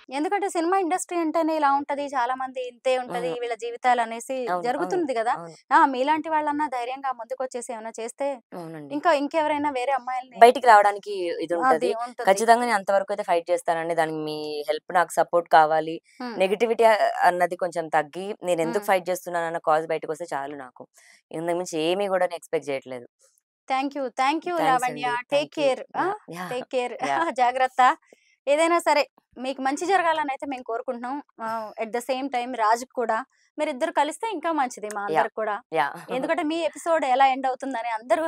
ఎందుకంటే cinema industry అంటేనే ఇలా ఉంటది. చాలా మంది ఇంతే ఉంటది అవును. వీళ్ళ జీవితాలనేసి అవును. అవును. జరుగుతుంది గదా! అవును. మీలాంటి వాళ్ళన్నా ధైర్యంగా ముందుకొచ్చేసి ఏమైనా చేస్తే అవునండి. ఇంకెవరైనా వేరే అమ్మాయిల్ని బయటికి రావడానికి అది ఇదుంటది. ఉంటుంది. ఖచ్చితంగా నేను అంతవరకైతే ఫైట్ చేస్తానండి. దానికి మీ హెల్ప్ నాకు సపోర్ట్ కావాలి. హ్మ్. నెగటివిటీ అన్నది కొంచెం తగ్గి నేనెందుకు హ్మ్. ఫైట్ చేస్తున్నానన్న కాజ్ బయటకొస్తే చాలు నాకు. ఇంతకు మించి ఏమి గూడా నేను ఎక్స్‌పెక్ట్ జేయట్లేదు. Thank you thanks Lavanya. అండి. Take thank you. Care. Yeah! Yeah! Take care. Yeah! జాగ్రత్త. ఏదైనా సరే మీకు మంచి జరగాలనైతే మేము కోరుకుంటున్నాం. ఎట్ ద సేమ్ టైమ్ రాజుకి కూడా మీరిద్దరు కలిస్తే ఇంకా మంచిది మా యాహ్! అందరికి కూడా. యాహ్! ఎందుకంటే మీ ఎపిసోడ్ ఎలా ఎండ్ అవుతుందని అందరూ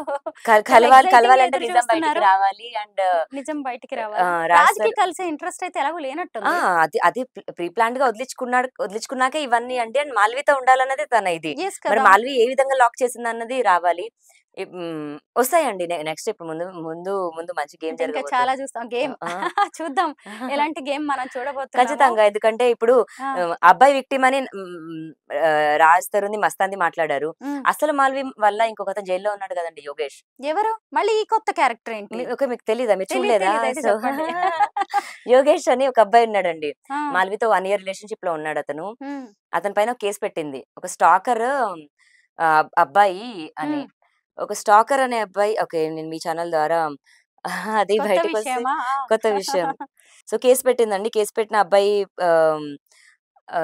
చాలా కలవాలి. ఎక్సైటింగ్‌గా కలవాలంటే ఎదురు నిజం బయటికి చూస్తున్నారు. రావాలి. అండ్ నిజం బయటికి రావాలా? రాజ్ రాజుకి సార్ కలిసే ఇంట్రెస్ట్ అయితే ఎలాగో ఆ! లేనట్టుంది. అది అది ప్రీ ప్లాన్డ్‌గా వదిలించుకున్నాకే ఇవన్నీ అంటే మాల్వితో ఉండాలన్నదే తన ఇది. యెస్ మరి కదా! మాల్వి ఏ విధంగా లాక్ చేసిందన్నది రావాలి. వస్తాయండి. నెక్స్ట్ ఇప్పుడు ముందు ముందు ముందు మంచి గేమ్ అంటే ఇంకా చాలా జరగబోతుంది. చూస్తాం. ఆ! గేమ్ ఆ! చూద్దాం ఎలాంటి గేమ్ మనం చూడబోతున్నామో. ఖచ్చితంగా. ఎందుకంటే ఇప్పుడు ఆ! అబ్బాయి విక్టిమ్ అని రాజ్ తరుణ్‌ది, మస్తాన్‌ది మాట్లాడారు. హ్మ్. అసలు మాల్వి వల్ల ఇంకొకతను జైల్‌లో ఉన్నాడు గదండీ! యోగేష్. ఎవరు? మళ్ళీ ఈ కొత్త క్యారెక్టర్ ఏంటి? మీకు తెలీదా? మీరు చూడలేదా? తెలీదు. అయితే సో, చెప్పండి. యోగేష్ అని ఒక అబ్బాయి ఉన్నాడండి. ఆ! మాల్వితో 1 ఇయర్ రిలేషన్‌షిప్‌లో ఉన్నాడతను. హ్మ్. అతని పైన కేస్ పెట్టింది. ఒక స్టాకర్ అబ్బాయి అని. హ్మ్. ఒక స్టాకర్ అనే అబ్బాయి ఓకే. నేను మీ ఛానెల్ ద్వారా అది కొత్త బయటకొస్తే విషయమా? ఆ! కొత్త విషయం. సో, కేస్ పెట్టిందండి. కేస్ పెట్టిన అబ్బాయి ఆహ్,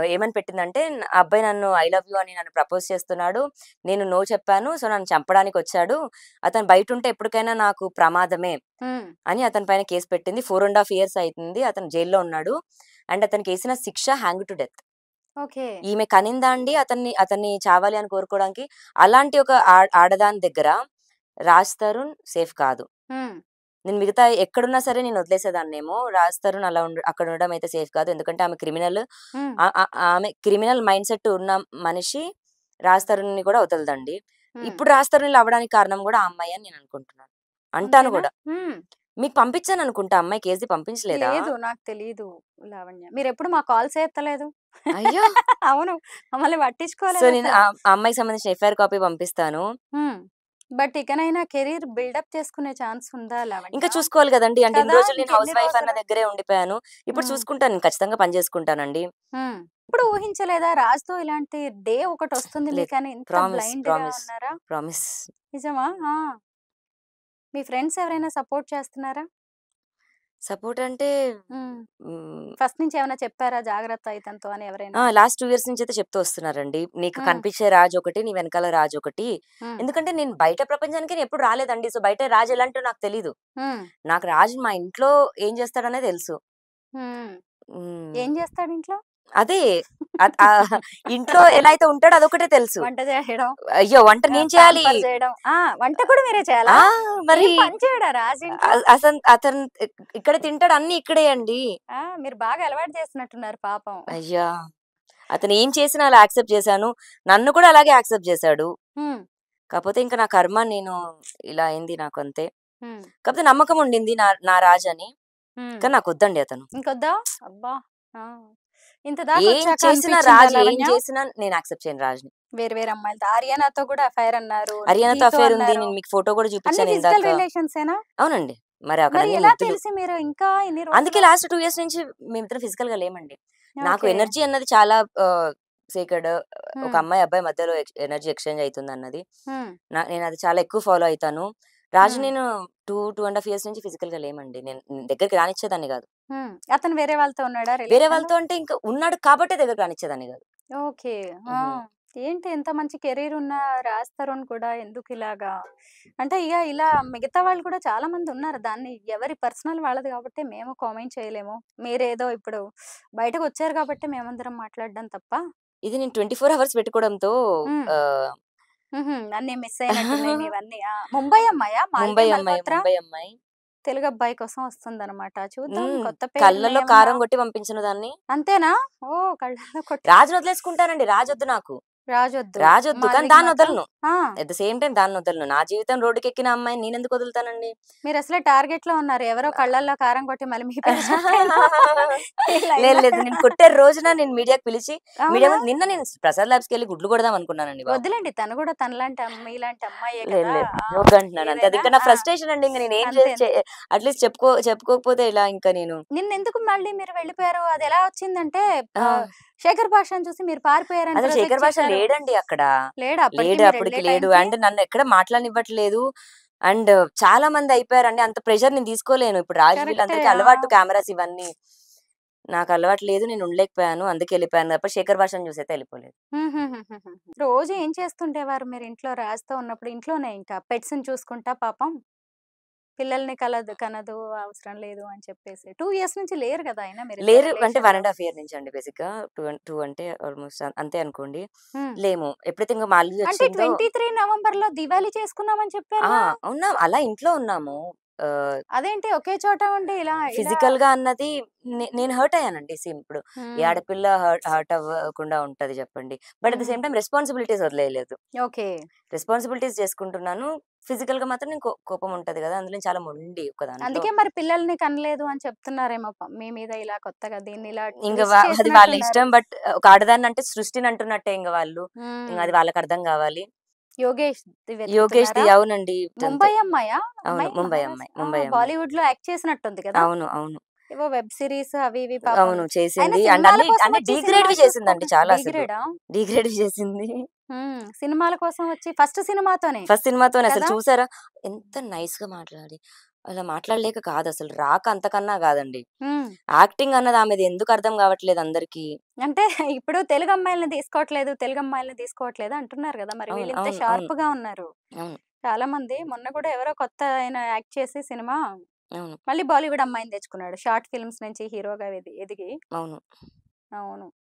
ఏమని పెట్టిందంటే, ఆ అబ్బాయి నన్ను ఐ లవ్ యూ అని నన్ను ప్రపోజ్ చేస్తున్నాడు. నేను నో చెప్పాను. సో, నన్ను చంపడానికొచ్చాడు. అతను బయటుంటే ఎప్పటికైనా నాకు ప్రమాదమే హ్మ్. అని అతని పైన కేస్ పెట్టింది. 4 ½ ఇయర్స్ అయితుంది. అతను జైల్‌లో ఉన్నాడు. అండ్ అతనికేసిన శిక్ష హ్యాంగ్ టు డెత్. ఓకే. ఈమె కనిందా అండి అతన్ని అతన్ని చావాలి అని కోరుకోవడానికి. అలాంటి ఒక ఆడదాని దగ్గర రాజ్ తరుణ్ సేఫ్ కాదు. హ్మ్. నేను మిగతా ఎక్కడున్నా సరే నేను వదిలేసేదాన్నేమో. రాజ్ తరుణ్ అలా అక్కడ ఉండడం అయితే సేఫ్ కాదు. ఎందుకంటే ఆమె క్రిమినల్. హ్మ్. ఆమె క్రిమినల్ మైండ్‌సెట్ ఉన్న మనిషి రాజ్ తరుణ్‌ని కూడా వదలదండి. హ్మ్. ఇప్పుడు రాజ్ తరుణ్ ఇలా అవ్వడానికి కారణం కూడా ఆ అమ్మాయే అని నేను అనుకుంటున్నాను. అంటాను అంతేనా? కూడా. హ్మ్. మీకు పంపించాననుకుంటా ఆ అమ్మాయి కేస్‌ది పంపించలేదా? లేదు. నాకు తెలీదు లావణ్య. మీరెప్పుడు మా కాల్సే ఎత్తలేదు. అయ్యో! అవును. మమ్మల్ని సో, నేను పట్టించుకోలేదసల. ఆ అమ్మాయికి సంబంధించిన ఎఫ్ఐఆర్ కాపీ పంపిస్తాను. హ్మ్. బట్ ఇకనైనా కెరీర్ బిల్డప్ చేసుకునే ఛాన్స్ ఉందా లావణ్య? ఇంకా చూసుకోవాలి గదండీ! అంటే ఇన్ని కదా! రోజులు నేను హౌస్ ఇంకెన్ని వైఫ్ అన్న రోజులు? దగ్గరే ఉండిపోయాను. ఇప్పుడు హ్మ్. చూసుకుంటాను. నేను ఖచ్చితంగా పని జేసుకుంటానండి. హ్మ్. ఎప్పుడు ఊహించలేదా రాజుతో ఇలాంటి డే ఒకటొస్తుంది లేదు. మీకని ఇంత ప్రామిస్. బ్లైండ్‌గా ప్రామిస్. ఉన్నారా? ప్రామిస్. నిజమా? ఆ! మీ ఫ్రెండ్స్ ఎవరైనా సపోర్ట్ చేస్తున్నారా? సపోర్ట్ అంటే హ్మ్. హ్మ్. ఫస్ట్ నుంచి ఏమైనా చెప్పారా జాగ్రత్త ఇతనితో అని ఎవరైనా? లాస్ట్ 2 ఇయర్స్ నుంచయితే చెప్తూ వస్తున్నారండి. నీకు హ్మ్. కనిపించే రాజొకటి, నీ వెనకాల రాజొకటి. హ్మ్. ఎందుకంటే నేను బయట ప్రపంచానికి నేనెప్పుడు రాలేదండి. సో, బయట రాజు ఎలాంటో నాకు తెలీదు. హ్మ్. నాకు రాజు మా ఇంట్లో ఏం చేస్తాడనే తెలుసు. హ్మ్. హ్మ్. ఏం జేస్తాడు ఇంట్లో? అదే. ఇంట్లో ఎలా అయితే ఉంటాడో అదొక్కటే తెలుసు. వంట చేయడం, అయ్యో! వంట నేను చేయాలి. పాంపర్ చేయడం. వంట కూడా మీరే చేయాలా? ఆ! మరి ఏం పని చేయడా రాజు ఇంట్లో? అతను ఇక్కడ తింటాడు అన్నీ ఇక్కడే అండి. మీరు బాగా అలవాటు చేసినట్టున్నారు పాపం. అయ్యా! అతను ఏం చేసినా అలా యాక్సెప్ట్ చేశాను. నన్ను కూడా అలాగే యాక్సెప్ట్ చేశాడు. హ్మ్. కాపోతే ఇంక నా కర్మ నేను ఇలా అయింది నాకు అంతే. హ్మ్. కాపోతే నమ్మకం ఉండింది నా నా రాజని. హ్మ్. కానీ నాకొద్దండి అతను. ఇంకొద్దా? అబ్బా! ఆ! ఇంత ఏం దాకొచ్చాక చేసినా అనిపిచ్చిందా రాజు ఏం లావణ్య? చేసినా నేను యాక్సెప్ట్ చేయను రాజుని. వేరు వేరు అమ్మాయిలతో. ఆర్యానాతో కూడా అఫైర్ అన్నారు. హరియానాతో నిధితో అఫైర్ ఉంది. అన్నారు. నేను మీకు ఫోటో కూడా అన్ని చూపించాను ఇందాక. ఫిజికల్ రిలేషన్సేనా? అవునండి. మరి అక్కడ మరి అన్ని ఎలా ముద్దులు. తెలిసి మీరు ఇంకా ఇన్ని అందుకే రోజులు లాస్ట్ 2 ఇయర్స్ నుంచి మేమిద్దరం ఫిజికల్‌గా లేమండి. నాకు ఓకే. ఎనర్జీ అన్నది చాలా సేక్రెడ్. ఒక హ్మ్. అమ్మాయి, అబ్బాయి మధ్యలో ఎనర్జీ ఎక్స్‌చేంజ్ అయితుందన్నది. హ్మ్. నేనది చాలా ఎక్కువ ఫాలో అయితాను. రాజు హ్మ్. నేను 2 ½ ఇయర్స్ నుంచి ఫిజికల్‌గా లేమండి. నేను దగ్గరికి రానిచ్చేదాన్ని గాదు. హ్మ్. అతను వేరే వాళ్ళతో ఉన్నాడా వేరే రిలేషన్‌లో? వాళ్ళతో అంటే ఇంక ఉన్నాడు కాబట్టే దగ్గరికి రానిచ్చేదాన్ని గాదు. ఓకే. ఆ! హుహు. ఏంటి ఇంత మంచి కెరీర్ ఉన్న 'రాజ్ తరుణ్' కూడా ఎందుకిలాగా అంటే ఇలా మిగతా వాళ్ళు కూడా చాలా మందున్నారు. దాన్ని ఎవరి పర్సనల్ వాళ్ళది కాబట్టి మేము కామెంట్ చేయలేము. మీరేదో ఇప్పుడు బయటకొచ్చారు కాబట్టి మేమందరం మాట్లాడడం తప్ప ఇది నేను 24 హవర్స్ పెట్టుకోవడంతో హ్మ్. ఆహ్, హుహు. అన్నీ మిస్ అయినట్టున్నాయి మీవన్నీ. ముంబై అమ్మాయా? ముంబై 'మాల్వి అమ్మాయి, మల్హోత్రా' ముంబై అమ్మాయి. తెలుగు అబ్బాయి కోసం వస్తుందన్నమాట. చూద్దాం హ్మ్. కొత్త కళ్ళలో పేరునేమన్నా కారం కొట్టి పంపించిన దాన్ని. అంతేనా? ఓహ్! కళ్ళలో కొట్టి రాజుని వదిలేసుకుంటానండి. రాజొద్దు నాకు. రాజొద్దు. రాజొద్దు. కానీ మాధవికి మాత్రం దాన్నొదలను. ఆ! అట్ ద సేమ్ టైమ్ దాన్నొదలను. నా జీవితం రోడ్డుకెక్కిన అమ్మాయిని నేనెందుకు వదులుతానండి? మీరసలే టార్గెట్‌లో ఉన్నారు. ఎవరో కళ్ళల్లో కారం కొట్టి మళ్ళీ మీ పేరు చెప్పేలా ఇలా లేదు. ఇలా లేదు. నేను కొట్టే రోజున నేను మీడియాకి పిలిచి మీడియా అవునా? ముందు నిన్న నేను ప్రసాద్ ల్యాబ్స్‌కెళ్ళి గుడ్లు కొడదాం అనుకున్నానండి బాబు. వద్దులెండి. తను గూడా తనలాంటి మీలాంటి అమ్మాయే లేదు. కదా! లేదు. ఆ! వద్దంటున్నాను అంతే. అది ఏదైనా ఇంకా నా ఆ! ఫ్రస్ట్రేషన్ అండి. ఇంక నేనేం అంతే. అంతే. అట్‌లీస్ట్ చెప్పుకోకపోతే ఎలా ఇంకా నేను? నిన్నెందుకు మళ్ళీ మీరు వెళ్ళిపోయారు? అదెలా వచ్చిందంటే ఆ! శేఖర్ భాషని చూసి మీరు పారిపోయారని అసలు శేఖర్ ప్రొజెక్ట్ భాష చేశారు. లేడండి అక్కడ. లేడా అప్పటికి లేడు. మీరెళ్ళే అప్పటికి లేడు. టైంకి? అండ్ నన్నెక్కడ మాట్లాడనివ్వట్లేదు. అండ్ చాలా మంది అయిపోయారండి. అంత ప్రెషర్ నేను తీసుకోలేను. ఇప్పుడు రాజ్ కరెక్టే. వీళ్ళందరికీ ఆ! అలవాటు కెమెరాస్ ఇవన్నీ. నాకు అలవాటు లేదు. నేను ఉండలేకపోయాను. అందుకే ఎళ్ళిపోయాను తప్ప శేఖర్ భాషని చూసైతే ఎళ్ళిపోలేదు. హుహుహుహుహు. రోజు ఏం చేస్తుండేవారు మీరు ఇంట్లో రాజుతో ఉన్నప్పుడు? ఇంట్లోనే ఇంకా పెట్స్‌ని చూసుకుంటా పాపం పిల్లల్ని కనదు అవసరం లేదు అని చెప్పేసి. 2 ఇయర్స్ నుంచి లేరు గదా! అయినా మీరిద్దరు లేరు అంటే రిలేషన్‌లో. 1 ½ ఇయర్ నుంచి అండి బేసిక్‌గా. 2 అంటే ఆల్‌మోస్ట్ అంతే అనుకోండి. హ్మ్. లేము. ఎప్పుడైతే ఇంక మా అల్లుడు అంటే వచ్చిందో 23 నవంబర్‌లో దివాళీ చేసుకున్నామని ఆ! చెప్పారుగా? ఉన్నాం. అలా ఇంట్లో ఉన్నాము. ఆహ్, అదేంటి ఒకే చోట ఉండి ఇలా ఇలా ఫిజికల్‌గా అన్నది నేను హర్ట్ అయ్యానండి. ఇప్పుడు ఏ హ్మ్. ఆడపిల్ల హర్ట్ అవ్వకుండా ఉంటది చెప్పండి. But at the hmm. Same time responsibilities వదిలేయలేదు. ఓకే. రెస్పాన్సిబిలిటీస్ చేసుకుంటున్నాను. ఫిజికల్‌గా మాత్రం నేను కోపం ఉంటది గదా! అందులో నేను చాలా మొండి ఒక దాంట్లో. అందుకే మరి పిల్లల్ని కనలేదు అని చెప్తున్నారేమో మీ మీద ఇలా కొత్తగా దీన్ని ఇలా ఇంగ ట్విస్ట్ అది వాళ్ళ చేసినట్టున్నారు. ఇష్టం. బట్ ఒక ఆడదాన్నంటే సృష్టిని అంటున్నట్టే ఇంగ వాళ్ళు. ఇంగ హ్మ్. అది వాళ్ళకర్థం గావాలి. యోగేష్‌ది యోగేష్‌ది వెతుకుతున్నారా? అవునండి. అంతే. ముంబై అమ్మాయా? అవును. అమ్మాయి ముంబై అమ్మాయి. ఆ! ముంబై అమ్మాయి. బాలీవుడ్‌లో యాక్ట్ చేసినట్టుంది కదా! అవును. అవును. ఏవో వెబ్ సీరీస్ అవి ఇవి పాపం. అవును. అయినా చేసింది. అండ్ సినిమాల అన్ని కోసం అన్ని వచ్చి డీగ్రేడ్‌వి సినిమాలు చేసిందండి చూసుకోకుండా చాలా అసలు. డీగ్రేడా? డీగ్రేడ్‌వి చేసింది. సినిమాల కోసం వచ్చి ఫస్ట్ సినిమాతోనే ఫస్ట్ సినిమాతోనే అసలు కదా! చూసారా? ఎంత నైస్‌గా మాట్లాడి అలా మాట్లాడలేక కాదసలు. రాక అంతకన్నా గాదండి. హ్మ్. యాక్టింగ్ అన్నది ఆమెది ఎందుకు అర్థం గావట్లేదు అందరికి. అంటే ఇప్పుడు తెలుగమ్మాయిలని తీసుకోవట్లేదు అంటున్నారు గదా! మరి అవును. వీళ్ళింత అవును. అవును. షార్ప్‌గా ఉన్నారు. అవును. చాలా మంది మొన్న కూడా ఎవరో కొత్త ఆయన యాక్ట్ చేసి సినిమా అవును. మళ్ళీ బాలీవుడ్ అమ్మాయిని తెచ్చుకున్నాడు. షార్ట్ ఫిల్మ్స్ నుంచి హీరోగా ఎదిగి. అవును. అవును.